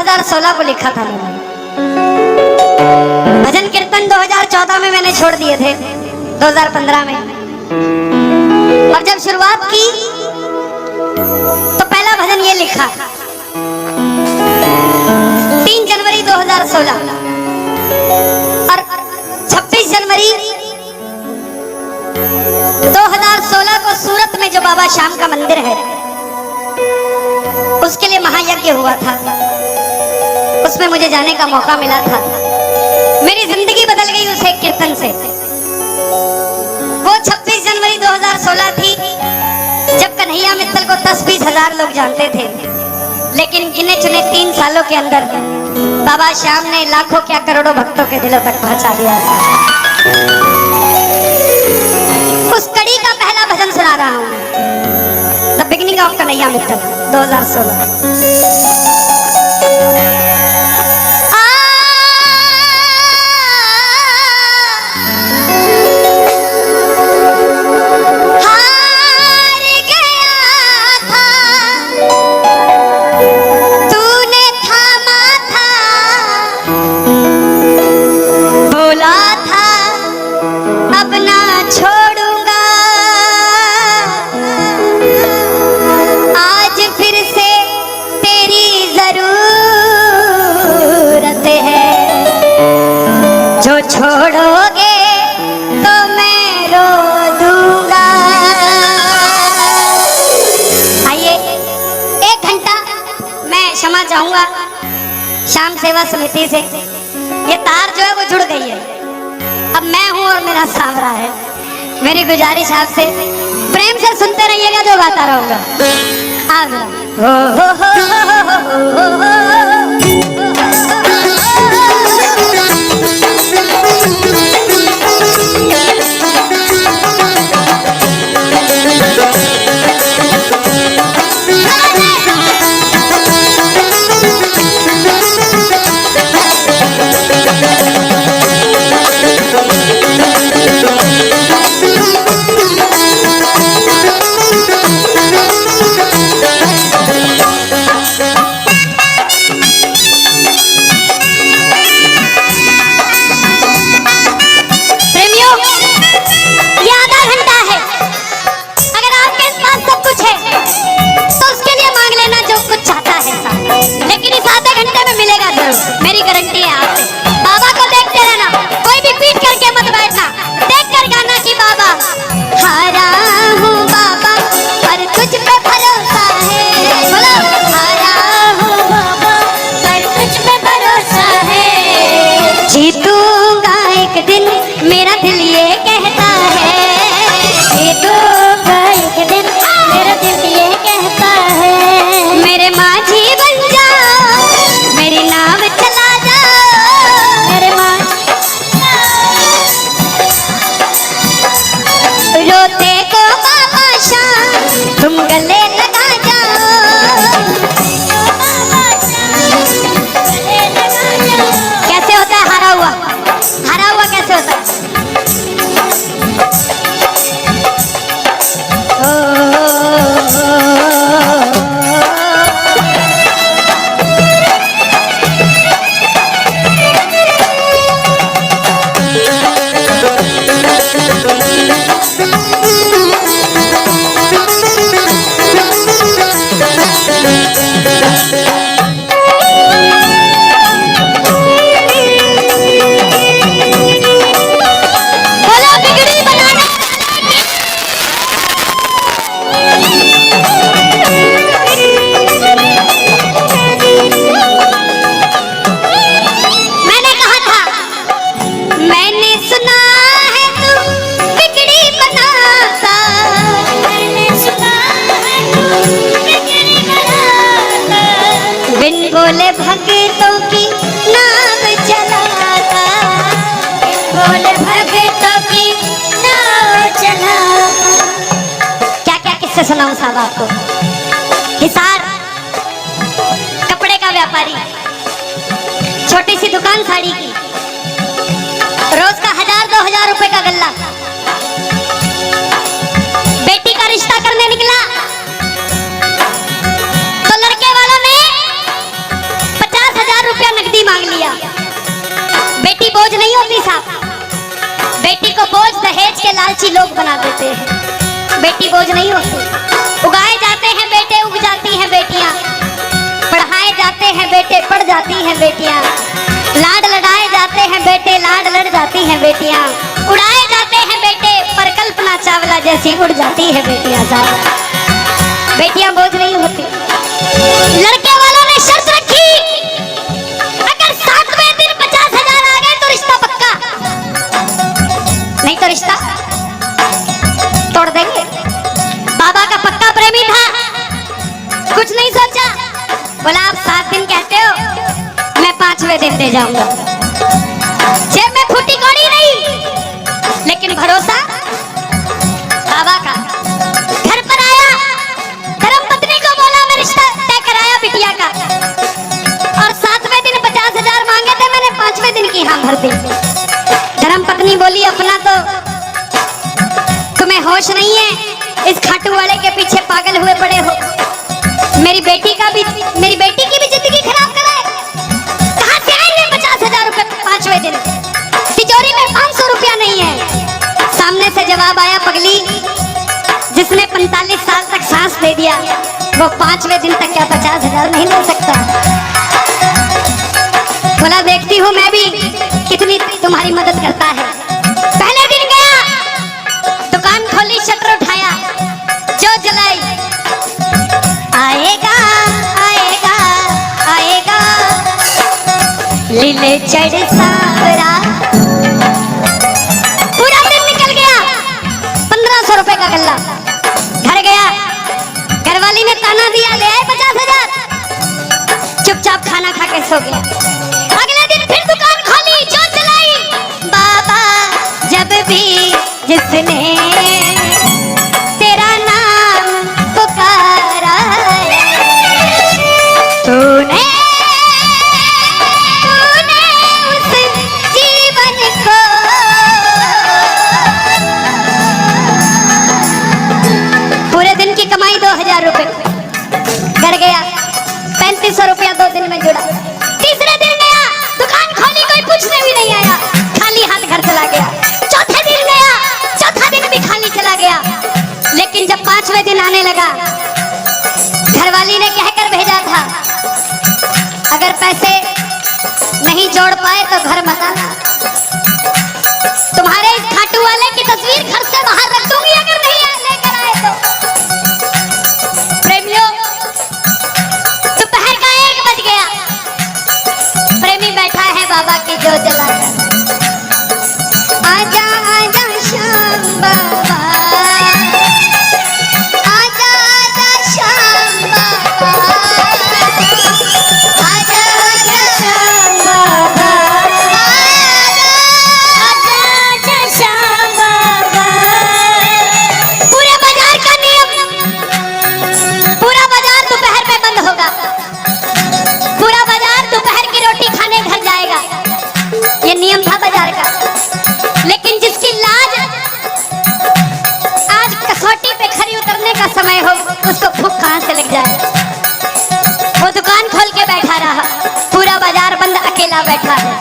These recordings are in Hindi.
2016 को लिखा था मैंने। भजन कीर्तन 2014 में मैंने छोड़ दिए थे, 2015 में। और जब शुरुआत की तो पहला भजन ये लिखा 3 जनवरी 2016 और 26 जनवरी 2016 को सूरत में जो बाबा श्याम का मंदिर है उसके लिए महायज्ञ हुआ था। उसमें मुझे जाने का मौका मिला था। मेरी जिंदगी बदल गई उस एक कीर्तन से। वो 26 जनवरी 2016 थी जब कन्हैया मित्तल को 10-20 हजार लोग जानते थे, लेकिन गिने चुने 3 सालों के अंदर बाबा श्याम ने लाखों क्या करोड़ों भक्तों के दिलों तक पहुंचा दिया था। उस कड़ी का पहला भजन सुना रहा हूं, the beginning of Kanhaiya Mittal 2016। छोड़ोगे तो मैं रो दूंगा। आइए 1 घंटा मैं क्षमा चाहूंगा श्याम सेवा समिति से। ये तार जो है वो जुड़ गई है, अब मैं हूं और मेरा सांवरा है। मेरी गुजारिश आपसे प्रेम से सुनते रहिएगा जो गाता रहूंगा। मेरी गारंटी है आपसे। बाबा को देखते रहना, कोई भी पीट करके मत बैठना, देख कर गाना कि बाबा हारा हूँ बाबा पर तुझ पे भरोसा है। बोलो हारा हूँ बाबा पर तुझ पे भरोसा है। जीतूंगा एक दिन मेरा दिल ये कहता है। जीतूंगा एक दिन मेरा दिल ये कहता है। मेरे माझी बन जा, मेरी नाव चला जा, मेरे माँ रोते को बाबा श्याम तुम गले लगा जाओ। कैसे होता है हारा हुआ? हारा हुआ कैसे होता है? बोले भक्तों की नाव चलाता, बोले भक्तों की नाव चलाता। क्या क्या किस्से सुनाऊं साहब आपको। हिसार कपड़े का व्यापारी, छोटी सी दुकान साड़ी की, रोज का 1000-2000 रुपए का गल्ला। बेटी का रिश्ता करने निकला तो लड़के वालों ने बेटी को बोझ दहेज के लालची लोग बना देते हैं। बेटी बोझ नहीं होती। उगाए जाते हैं बेटे, उग जाती हैं बेटियां। पढ़ाए जाते हैं बेटे, पढ़ जाती हैं बेटियां। लाड लड़ाए जाते हैं बेटे, लाड लड़ जाती हैं बेटियां। उड़ाए जाते हैं बेटे, पर कल्पना चावला जैसी उड़ जाती है बेटियां। साहब बेटियां बोझ नहीं होती। लड़के वालों ने शर्त रखी, अगर 7वें दिन 50,000 आ गए तो रिश्ता पक्का, नहीं तो रिश्ता तोड़ देंगे। बाबा का पक्का प्रेमी था, कुछ नहीं सोचा, बोला आप 7 दिन कहते हो, मैं 5वें दिन दे जाऊंगा। जेब में फूटी कौड़ी नहीं, लेकिन भरोसा बाबा का। घर पर आया, धर्मपत्नी को बोला मैं रिश्ता तय कराया बिटिया का, और 7वें दिन 50,000 मांगे थे, मैंने 5वें दिन की हाँ भर दी। धर्मपत्नी बोली अपना तो तुम्हें होश नहीं है, इस खाटू वाले के पीछे पागल हुए पड़े हो। मेरी बेटी की भी जिंदगी खराब कराए। कहां से आएंगे 50,000 रुपए 5वें दिन? तिजोरी में 500 रुपया नहीं है। सामने से जवाब आया, पगली जिसने 45 साल तक सांस दे दिया वो 5वें दिन तक क्या 50,000 नहीं ले सकता? बोला देखती हूँ मैं भी कितनी तुम्हारी मदद करता है। पहले दिन गया, दुकान खोली, शटर उठाया, जो जलाई, आएगा आएगा आएगा लीले चढ़ सावरा। पूरा दिन निकल गया, 1500 रुपए का गल्ला। घर गया, घरवाली ने ताना दिया, ले आए 50,000। चुपचाप खाना खा के सो गया। अगले दिन फिर दुकान खोली, जो चलाई, बाबा जब भी जिसने तेरा नाम पुकारा तूने उस जीवन को पूरे दिन की कमाई 2,000 रुपए। घर गया, 3500 रुपया 2 दिन में जुड़ा। तीसरे दिन गया, दुकान खोली, कोई पूछने भी नहीं आया, खाली हाथ घर चला गया। चौथे दिन गया, चौथा दिन भी खाली चला गया। लेकिन जब 5वें दिन आने लगा, घरवाली ने कहकर भेजा था, अगर पैसे नहीं जोड़ पाए तो घर मत आना। तुम्हारे इस खाटू वाले की तस्वीर घर से बाहर रख दूंगी अगर नहीं लेकर आए तो। प्रेमियों, दोपहर का 1 बज गया, प्रेमी बैठा है बाबा की जो जलाकर। आजा आजा श्याम बाबा, आजा आजा श्याम बाबा, आजा आजा श्याम बाबा, आजा आजा श्याम बाबा। पूरे बाजार का नियम, पूरा बाजार दोपहर में बंद होगा। पूरा बाजार दोपहर की रोटी खाने घर जाएगा, ये नियम था बाजार का। लेकिन जिसकी लाज आज कसौटी पे खरी उतरने का समय हो, उसको भूख कहां से लग जाए। वो दुकान खोल के बैठा रहा, पूरा बाजार बंद, अकेला बैठा है।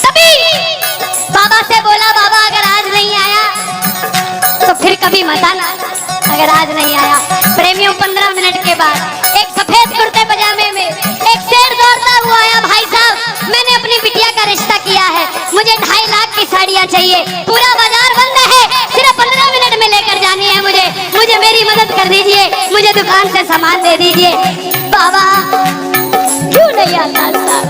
तभी बाबा से बोला, बाबा अगर आज नहीं आया तो फिर कभी मत आना, अगर आज नहीं आया। प्रेमियों, 15 मिनट के बाद एक सफेद कुर्ते पजामे में एक शेर दौड़ता हुआ आया, भाई साहब मैंने अपनी बिटिया का रिश्ता किया है, मुझे 2.5 लाख की साड़ियाँ चाहिए, पूरा बाजार बंद है, सिर्फ 15 मिनट में लेकर जानी है मुझे मेरी मदद कर दीजिए, मुझे दुकान से सामान दे दीजिए। बाबा क्यों नहीं आता साहब?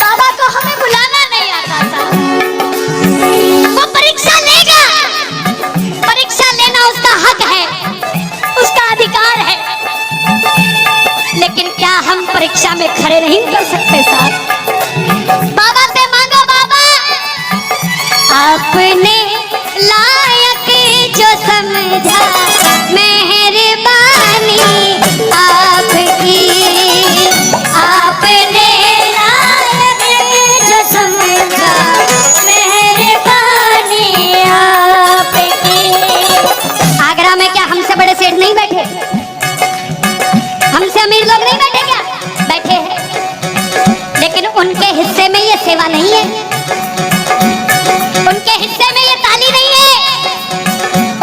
बाबा को हमें बुलाना नहीं आता साहब। वो परीक्षा लेगा, परीक्षा लेना उसका हक है, उसका अधिकार है, लेकिन क्या हम परीक्षा में खड़े नहीं कर सकते साहब? बाबा से मांगो, बाबा आपने लायक जो समझा, मेहरबानी आपकी, आपने लायक जो समझा, मेहरबानी आपकी। आगरा में क्या हमसे बड़े सेठ नहीं बैठे? हमसे अमीर लोग नहीं बैठे क्या? बैठे हैं, लेकिन उन उनके हिस्से में ये सेवा नहीं है, उनके हिस्से में ये ताली नहीं है,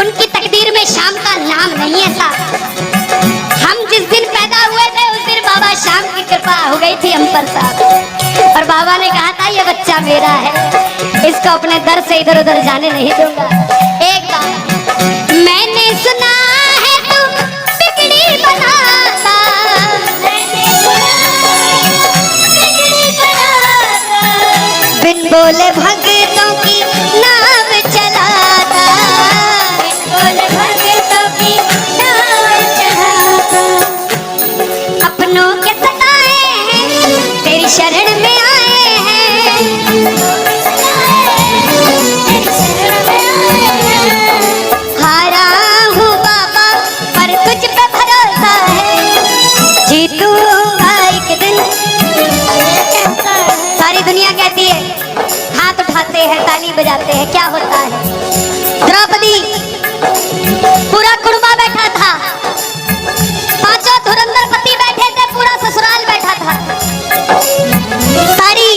उनकी तकदीर में शाम का नाम नहीं है साहब। हम जिस दिन पैदा हुए थे उस दिन बाबा शाम की कृपा हो गई थी हम पर साहब, और बाबा ने कहा था ये बच्चा मेरा है, इसको अपने दर से इधर उधर जाने नहीं दूंगा। एक बार मैंने सुना है तू बिगड़ी बनाता, मैंने सुना है बिगड़ी बनाता, बिन बोले भक्तों की नाम चलाता, बिन बोले भक्तों की नाम चलाता। अपनों के सताए हैं तेरी शरण में आए हैं, हारा हूँ बाबा पर तुझ पे भरोसा है, जीतूंगा एक दिन। सारी दुनिया कहती है, हाथ उठाते हैं ताली बजाते हैं, क्या होता है? द्रौपदी पूरा कुर्बा बैठा था, पांचों धुरंधर पति बैठे थे, पूरा ससुराल बैठा था। सारी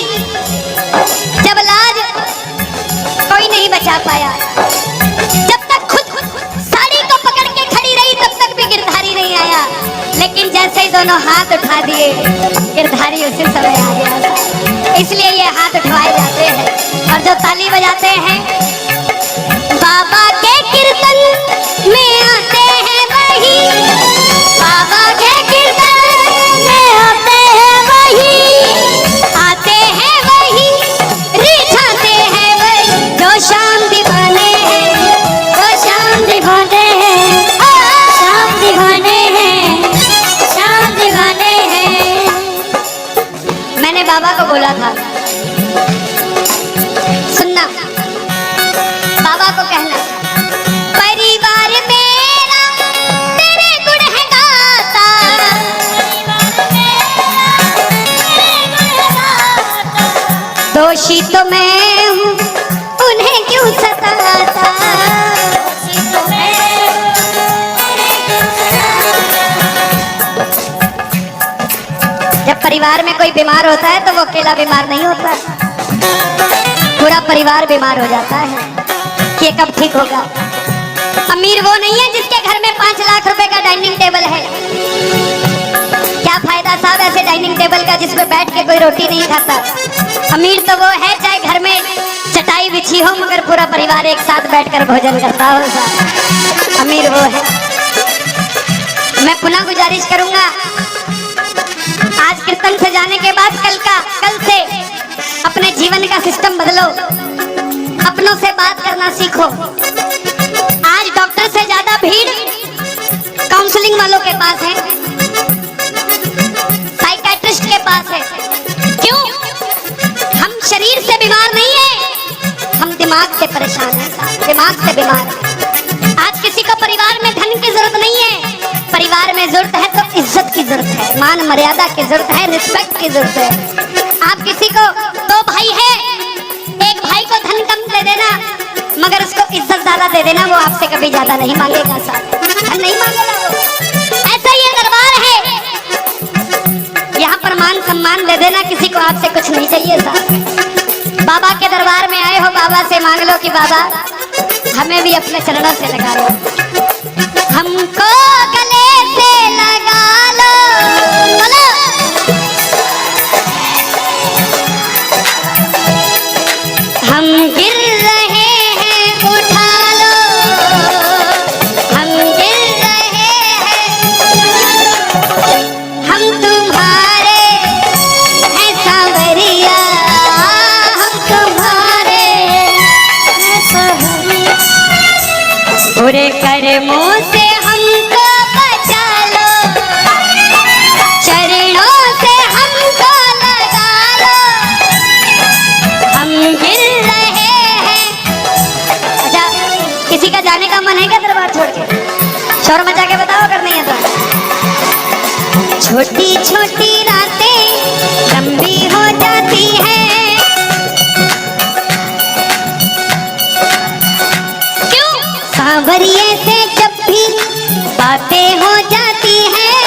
जब लाज कोई नहीं बचा पाया, जब तक खुद साड़ी को पकड़ के खड़ी रही तब तक भी गिरधारी नहीं आया, लेकिन जैसे ही दोनों हाथ उठा दिए गिरधारी उसी समय आ गया। इसलिए ये हाथ उठवाए जाते हैं, और जो ताली बजाते हैं बाबा के कीर्तन में आते हैं वही, बाबा के कीर्तन में आते हैं वही, आते हैं वही, रिझाते हैं वही, जो शाम दीवाने हैं, जो शाम दीवाने हैं, शाम दीवाने हैं, शाम दीवाने हैं। मैंने बाबा को बोला था, सुनना, बाबा को कहना, परिवार मेरा तेरे गुण है गाता, दोषी तो मैं हूँ उन्हें क्यों सताता, जब परिवार में कोई बीमार होता है तो वो अकेला बीमार नहीं होता, पूरा परिवार बीमार हो जाता है कि ये कब ठीक होगा। अमीर वो नहीं है जिसके घर में 5 लाख रुपए का डाइनिंग टेबल है, क्या फायदा साहब ऐसे डाइनिंग टेबल का जिसमें बैठ के कोई रोटी नहीं खाता। अमीर तो वो है चाहे घर में चटाई बिछी हो मगर पूरा परिवार एक साथ बैठकर भोजन करता हो साहब, अमीर वो है। मैं पुनः गुजारिश करूंगा, आज कीर्तन से जाने के बाद कल से अपने जीवन का सिस्टम बदलो, अपनों से बात करना सीखो। आज डॉक्टर से ज्यादा भीड़ काउंसलिंग वालों के पास है, साइकियाट्रिस्ट के पास है। क्यों? हम शरीर से बीमार नहीं है, हम दिमाग से परेशान हैं, दिमाग से बीमार हैं। आज किसी को परिवार में धन की जरूरत नहीं है, परिवार में जरूरत है तो इज्जत की जरूरत है, मान मर्यादा की जरूरत है, रिस्पेक्ट की जरूरत है। आप किसी को 2 भाई है, एक भाई को धन कम दे देना मगर उसको इज्जत ज्यादा दे देना, वो आपसे कभी ज्यादा नहीं मांगेगा साहब, धन नहीं मांगेगा वो। ऐसा ये दरबार है, यहाँ पर मान सम्मान दे देना, किसी को आपसे कुछ नहीं चाहिए साहब। बाबा के दरबार में आए हो, बाबा से मांग लो कि बाबा हमें भी अपने चरणों से लगा लो, हमको गले से लगा लो, बोलो। हम गिर रहे हैं उठा लो, हम गिर रहे हैं, हम तुम्हारे हैं सांवरिया, हम तुम्हारे हैं सांवरिया, बुरे कर्मों से हमको बचा लो, चरणों से हमको लगा लो, हम गिर रहे हैं। अच्छा, किसी का जाने का मन है क्या दरबार छोड़ के? शोर मचा के बताओ अगर नहीं है तो। छोटी छोटी रातें लंबी हो जाती हैं, क्यों? सांवरिये से जब भी बातें हो जाती हैं,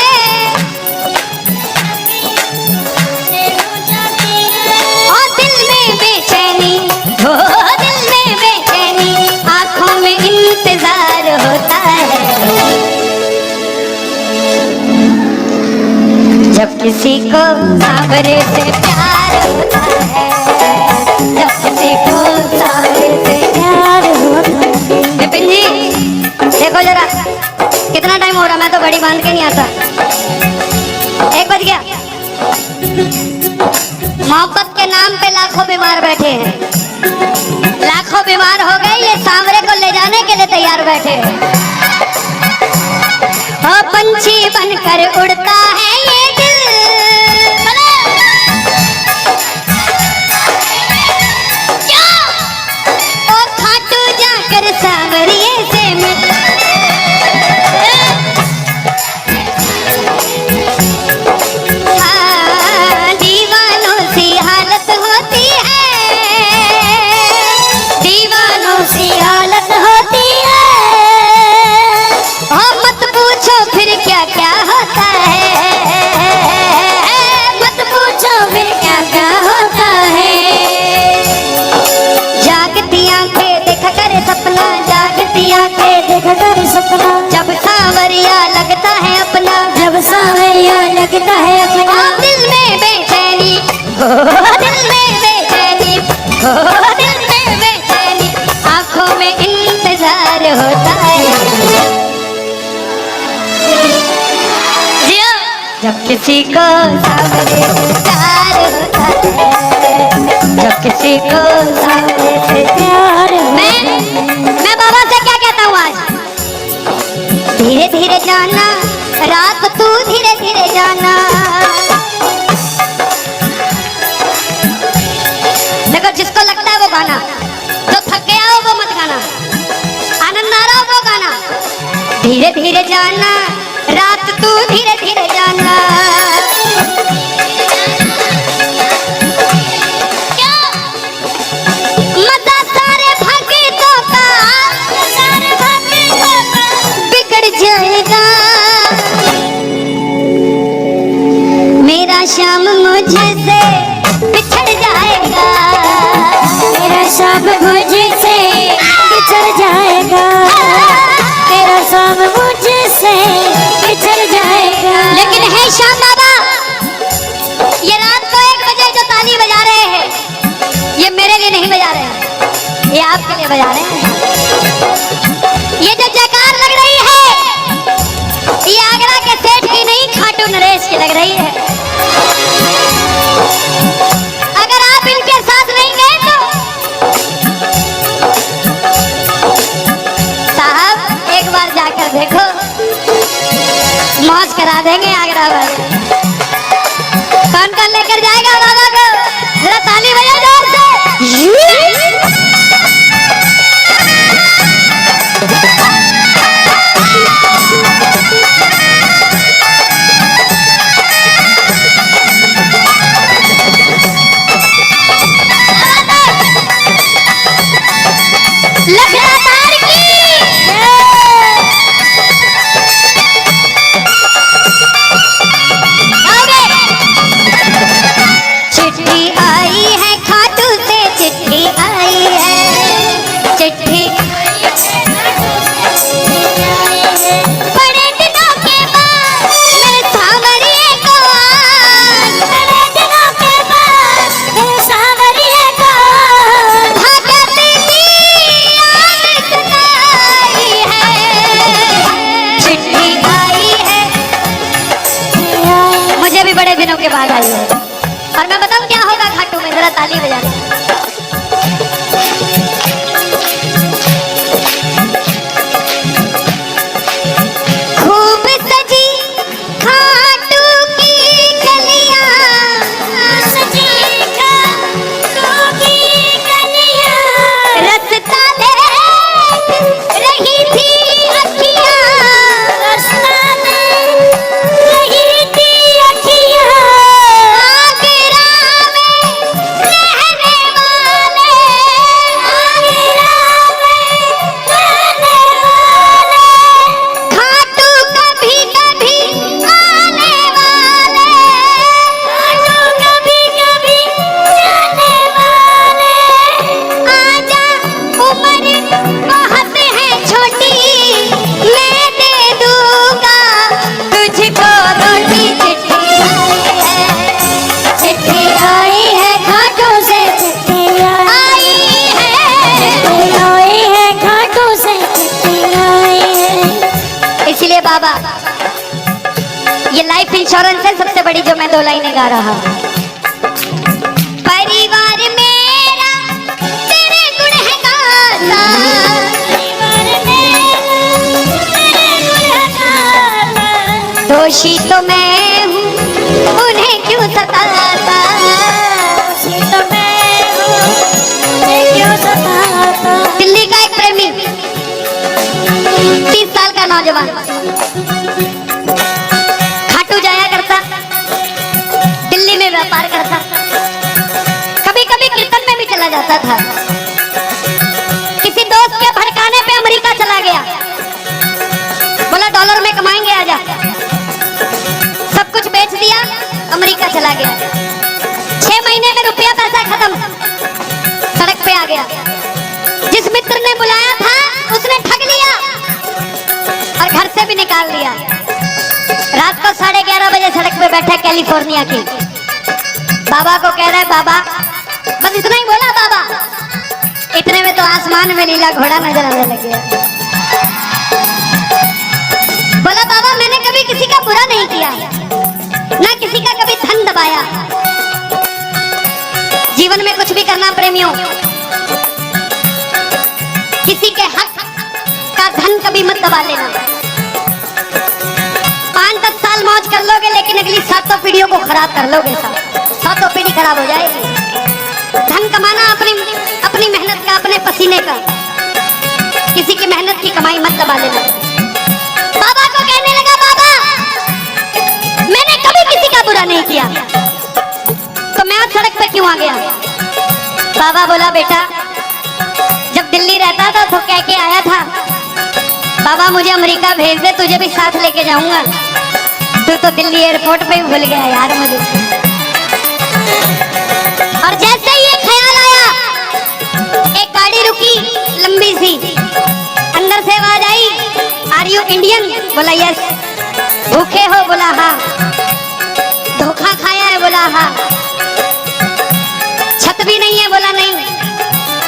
जब किसी को सांवरे से प्यार होता है, जब किसी को सांवरे से प्यार होता है। विपिन जी देखो जरा कितना टाइम हो रहा, मैं तो बड़ी बांध के नहीं आता। 1 बज गया। मोहब्बत के नाम पे लाखों बीमार बैठे हैं, लाखों बीमार हो गए, ये सांवरे को ले जाने के लिए तैयार बैठे हैं। ओ पंछी बनकर उड़ता है ये दिल, क्या ओ खाटू जाकर सांवरिये से मिल। हाँ, दीवानों सी हालत होती है, दीवानों सी हालत होती है। मत पूछो फिर क्या क्या होता है, मत पूछो फिर क्या क्या होता है। जागती आंखें देखा कर सपना, जागती आंखें देखा कर सपना, जब सांवरिया लगता है अपना, जब सांवरिया लगता है अपना। दिल में बेचैनी हो, दिल में बेचैनी हो, दिल में बेचैनी, आंखों में इंतजार होता है। जब किसी को सांवरे से प्यार होता है, जब किसी को सांवरे से प्यार होता है। मैं बाबा से क्या कहता हूँ आज, धीरे धीरे जाना रात तू, धीरे धीरे जाना। देखो जिसको लगता है वो गाना, जो थक गया हो वो मत गाना, आनंद आ रहा हो वो गाना। धीरे धीरे जाना रात तू, धीरे धीरे जाना। क्या मजा सारे भक्तों का, सारे भक्तों का बिगड़ जाएगा। मेरा श्याम मुझसे बिछड़ जाएगा, मेरा श्याम मुझसे बिछड़ जाएगा, तेरा श्याम मुझसे बिछड़ जाएगा। लेकिन है श्याम बाबा, ये रात को 1 बजे जो ताली बजा रहे हैं, ये मेरे लिए नहीं बजा रहे हैं, ये आपके लिए बजा रहे हैं। ये जो जयकार लग रही है, ये आगरा के सेठ की नहीं, खाटू नरेश की लग रही है। अगर आप इनके साथ नहीं गए तो साहब एक बार जाकर देखो, मौज करा देंगे आगरा वाले। कौन कौन लेकर जाएगा बाबा को, जरा ताली बजा जोर से। लखनऊ की चिट्ठी आई है, खाटू से चिट्ठी आई है, चिट्ठी बड़े दिनों के बाद मेरे सांवरिये को, बड़े दिनों के बाद मेरे सांवरिये को भाग्य तेरी याद आई है। चिट्ठी आई है, मुझे भी बड़े दिनों के बाद आई है। और मैं बताऊं क्या होगा खाटू में, जरा ताली बजा। खूब सजी खाटू की गलियां, सजी खाटू की गलियां, रास्ता देख रही थी अखियां, रास्ता देख रही थी अखियां। आगरा में रहने वाली लाइफ इंश्योरेंस है सबसे बड़ी जो मैं 2 लाइनें गा रहा हूँ। परिवार मेरा तेरे गुण है गाता, दोषी तो मैं हूँ उन्हें क्यों सताता, तो मैं हूँ उन्हें क्यों सताता। दिल्ली का एक प्रेमी 30 साल का नौजवान खाटू जाया करता, दिल्ली में व्यापार करता, कभी कभी कीर्तन में भी चला जाता था। किसी दोस्त के भड़काने पे अमेरिका चला गया, बोला डॉलर में कमाएंगे आजा, सब कुछ बेच दिया, अमेरिका चला गया। 6 महीने में रुपया पैसा खत्म, सड़क पे आ गया। जिस मित्र ने बुलाया था उसने ठग लिया और घर से भी निकाल दिया। रात को 11:30 बजे सड़क पे बैठा कैलिफोर्निया की, बाबा को कह रहा है बाबा, बस इतना ही बोला बाबा, इतने में तो आसमान में नीला घोड़ा नजर आने लग गया। बोला बाबा मैंने कभी किसी का बुरा नहीं किया, ना किसी का कभी धन दबाया। जीवन में कुछ भी करना प्रेमियों, किसी के हक का धन कभी मत दबा लेना। 5-10 साल मौज कर लोगे लेकिन अगली 7 पीढ़ियों को खराब कर लोगे, 7 पीढ़ी खराब हो जाएगी। धन कमाना अपनी मेहनत का, अपने पसीने का, किसी की मेहनत की कमाई मत दबा लेना। बाबा को कहने लगा बाबा मैंने कभी किसी का बुरा नहीं किया, तो मैं आज सड़क पे क्यों आ गया। बाबा बोला बेटा जब दिल्ली रहता था तो कह के आया था बाबा मुझे अमेरिका भेज दे, तुझे भी साथ लेके जाऊंगा। तू तो दिल्ली एयरपोर्ट पे ही भूल गया यार मुझे। और जैसे ही ये ख्याल आया, एक गाड़ी रुकी लंबी सी, अंदर से आवाज आई आर यू इंडियन, बोला यस। भूखे हो, बोला हाँ। धोखा खाया है, बोला हाँ। छत भी नहीं है, बोला नहीं।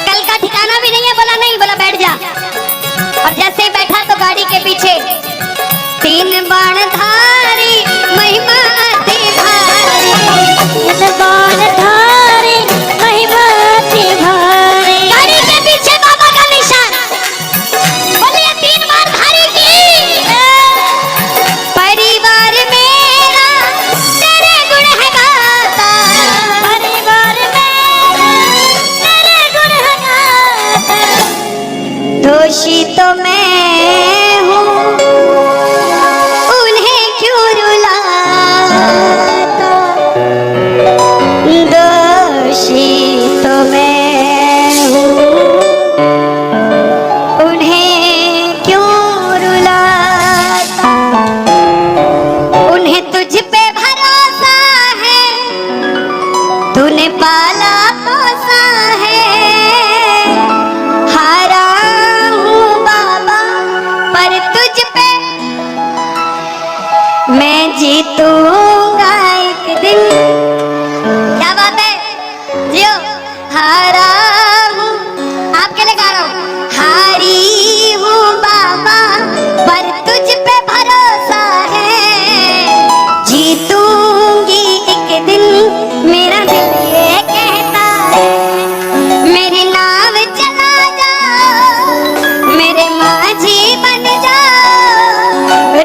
कल का ठिकाना भी नहीं है, बोला नहीं। बोला बैठ जा। और जैसे ही बैठा तो गाड़ी के पीछे 3 बाणधारी महिमा अति भारी, 3 बाणधारी महिमा अति भारी। गाड़ी के पीछे बाबा का निशान, बोलिए 3 बाणधारी की। परिवार मेरा तेरे गुण है गाता, परिवार मेरा तेरे गुण है गाता, दोषी तो मैं हूँ उन्हें क्यों रुलाता, दोषी तो मैं हूँ उन्हें क्यों रुलाता। उन्हें तुझ पे भरोसा है, तूने पाला पोसा है। हारा हूँ बाबा पर तुझ पे मैं जीतूंगा एक दिन। क्या बात है जियो। हारा हूँ, आपके लिए गा रहा हूँ। हारी हूँ बाबा पर तुझ पे भरोसा है, जीतूंगी एक दिन। मेरा दिल ये कहता है मेरी नाव चला जाओ, मेरे माझी बन जाओ।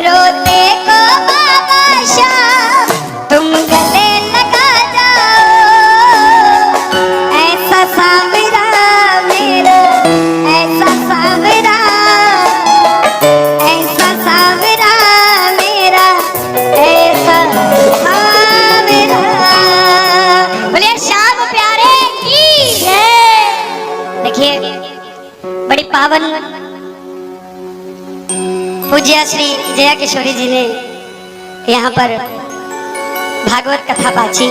रोते को बाबा शाह तुम गले लगा जाओ। ऐसा सांवरा मेरा, ऐसा सांवरा, ऐसा सांवरा मेरा, ऐसा सांवरा। बोलिए श्याम प्यारे की जय। देखिए बड़ी पावन पूज्य श्री जया किशोरी जी ने यहाँ पर भागवत कथा पाची।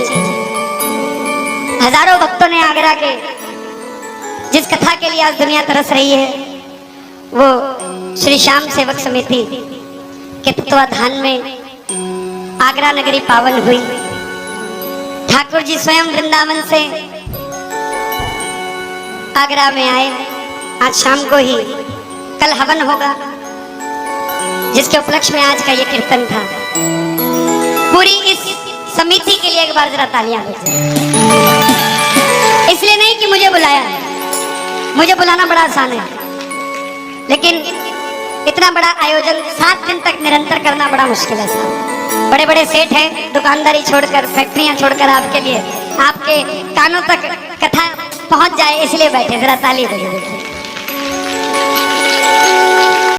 हजारों भक्तों ने आगरा के जिस कथा के लिए आज दुनिया तरस रही है वो श्री श्याम सेवक समिति के तत्वाधान में आगरा नगरी पावन हुई। ठाकुर जी स्वयं वृंदावन से आगरा में आए। आज शाम को ही कल हवन होगा जिसके उपलक्ष्य में आज का ये कीर्तन था। पूरी इस समिति के लिए एक बार जरा तालियां बजाएं। इसलिए नहीं कि मुझे बुलाया, मुझे बुलाना बड़ा आसान है, लेकिन इतना बड़ा आयोजन 7 दिन तक निरंतर करना बड़ा मुश्किल है साहब। बड़े बड़े सेठ हैं, दुकानदारी छोड़कर, फैक्ट्रियां छोड़कर आपके लिए, आपके कानों तक कथा पहुंच जाए इसलिए बैठे। जरा ताली बजाइए।